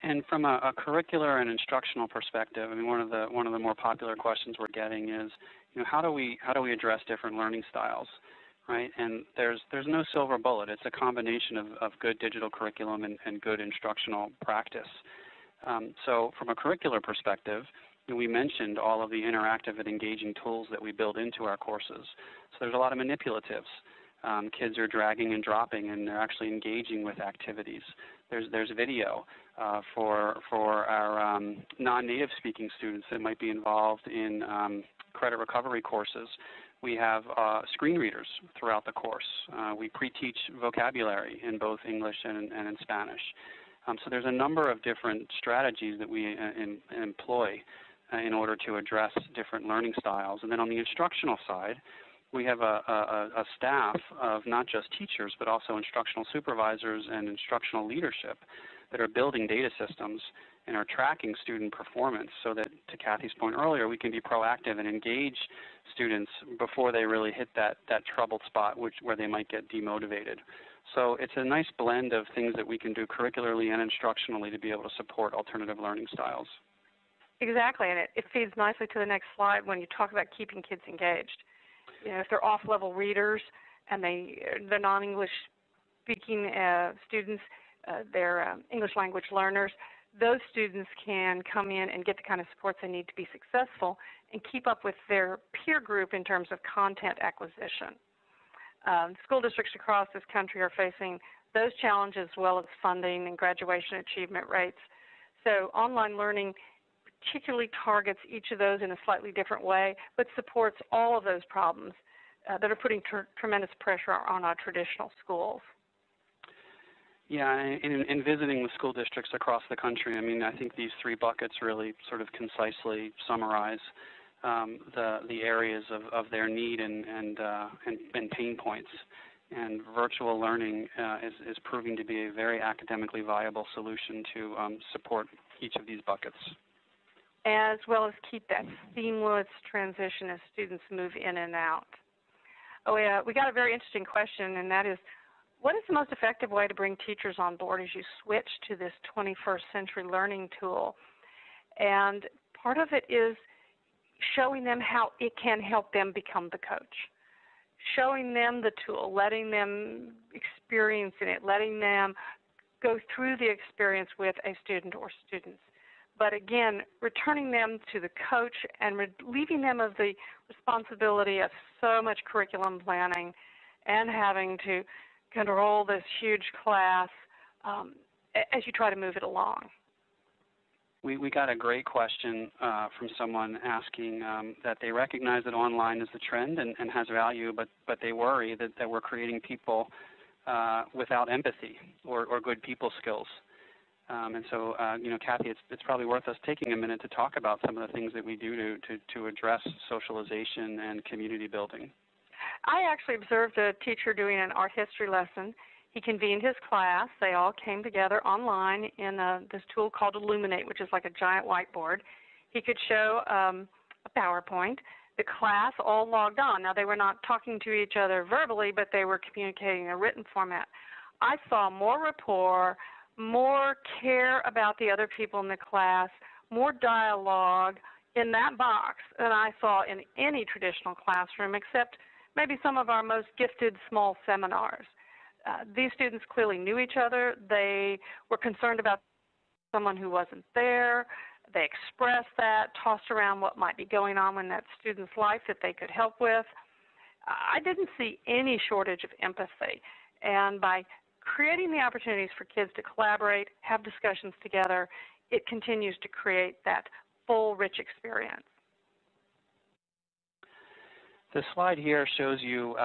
And from a curricular and instructional perspective, I mean, one of the more popular questions we're getting is, how do we address different learning styles, right? And there's no silver bullet. It's a combination of good digital curriculum and good instructional practice. So from a curricular perspective, we mentioned all of the interactive and engaging tools that we build into our courses. So there's a lot of manipulatives. Kids are dragging and dropping, and they're actually engaging with activities. There's video for our non-native speaking students that might be involved in credit recovery courses. We have screen readers throughout the course. We pre-teach vocabulary in both English and in Spanish. So there's a number of different strategies that we employ in order to address different learning styles. And then on the instructional side, we have a staff of not just teachers, but also instructional supervisors and instructional leadership that are building data systems and are tracking student performance so that, to Kathy's point earlier, we can be proactive and engage students before they really hit that troubled spot where they might get demotivated. So it's a nice blend of things that we can do curricularly and instructionally to be able to support alternative learning styles. Exactly, and it feeds nicely to the next slide when you talk about keeping kids engaged. If they're off-level readers and they're non-English speaking students, they're English language learners, those students can come in and get the kind of supports they need to be successful and keep up with their peer group in terms of content acquisition. School districts across this country are facing those challenges as well as funding and graduation achievement rates. So online learning particularly targets each of those in a slightly different way, but supports all of those problems that are putting tremendous pressure on our traditional schools. Yeah, in visiting the school districts across the country, I mean, I think these three buckets really sort of concisely summarize the areas of their need and pain points. And virtual learning is proving to be a very academically viable solution to support each of these buckets, as well as keep that seamless transition as students move in and out. Oh, yeah, we got a very interesting question, and that is, what is the most effective way to bring teachers on board as you switch to this 21st century learning tool? And part of it is showing them how it can help them become the coach, showing them the tool, letting them experience in it, letting them go through the experience with a student or students. But again, returning them to the coach and relieving them of the responsibility of so much curriculum planning and having to control this huge class as you try to move it along. We got a great question from someone asking that they recognize that online is the trend and has value, but they worry that we're creating people without empathy or good people skills. And so, Kathy, it's probably worth us taking a minute to talk about some of the things that we do to address socialization and community building. I actually observed a teacher doing an art history lesson. He convened his class. They all came together online in this tool called Illuminate, which is like a giant whiteboard. He could show a PowerPoint. The class all logged on. Now, they were not talking to each other verbally, but they were communicating in a written format. I saw more rapport, more care about the other people in the class, more dialogue in that box than I saw in any traditional classroom, except maybe some of our most gifted small seminars. These students clearly knew each other. They were concerned about someone who wasn't there. They expressed that, tossed around what might be going on in that student's life that they could help with. I didn't see any shortage of empathy. And by creating the opportunities for kids to collaborate, have discussions together, it continues to create that full, rich experience. The slide here shows you,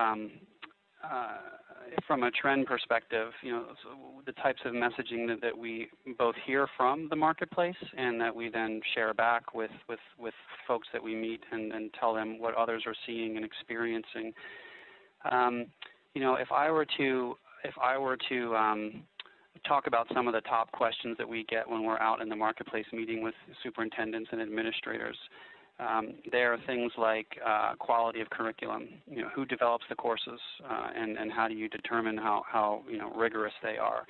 from a trend perspective, the types of messaging that we both hear from the marketplace and that we then share back with folks that we meet and tell them what others are seeing and experiencing. If I were to talk about some of the top questions that we get when we're out in the marketplace meeting with superintendents and administrators, there are things like quality of curriculum. Who develops the courses, and how do you determine how rigorous they are?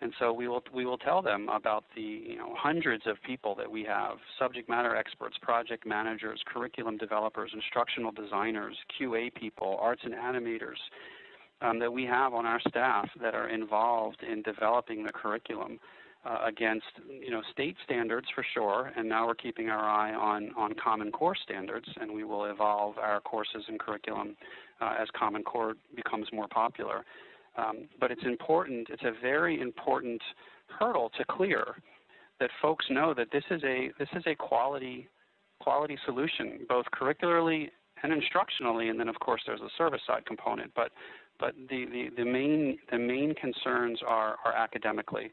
And so we will tell them about the hundreds of people that we have, subject matter experts, project managers, curriculum developers, instructional designers, QA people, arts and animators that we have on our staff that are involved in developing the curriculum against state standards for sure, and now we're keeping our eye on Common Core standards, and we will evolve our courses and curriculum as Common Core becomes more popular. But it's important, it's a very important hurdle to clear that folks know that this is a quality solution, both curricularly and instructionally, and then of course there's a service side component. But the main concerns are academically.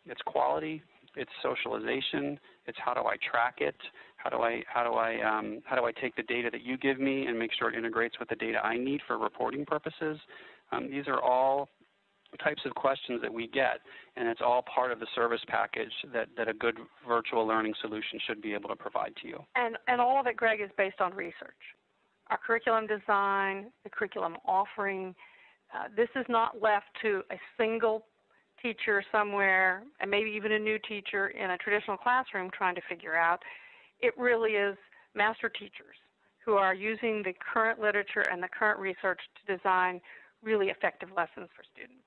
It's quality, it's socialization, it's how do I track it, how do I take the data that you give me and make sure it integrates with the data I need for reporting purposes. These are all types of questions that we get, and it's all part of the service package that a good virtual learning solution should be able to provide to you. And all of it, Greg, is based on research. Our curriculum design, the curriculum offering, this is not left to a single teacher somewhere, and maybe even a new teacher in a traditional classroom trying to figure out. It really is master teachers who are using the current literature and the current research to design really effective lessons for students.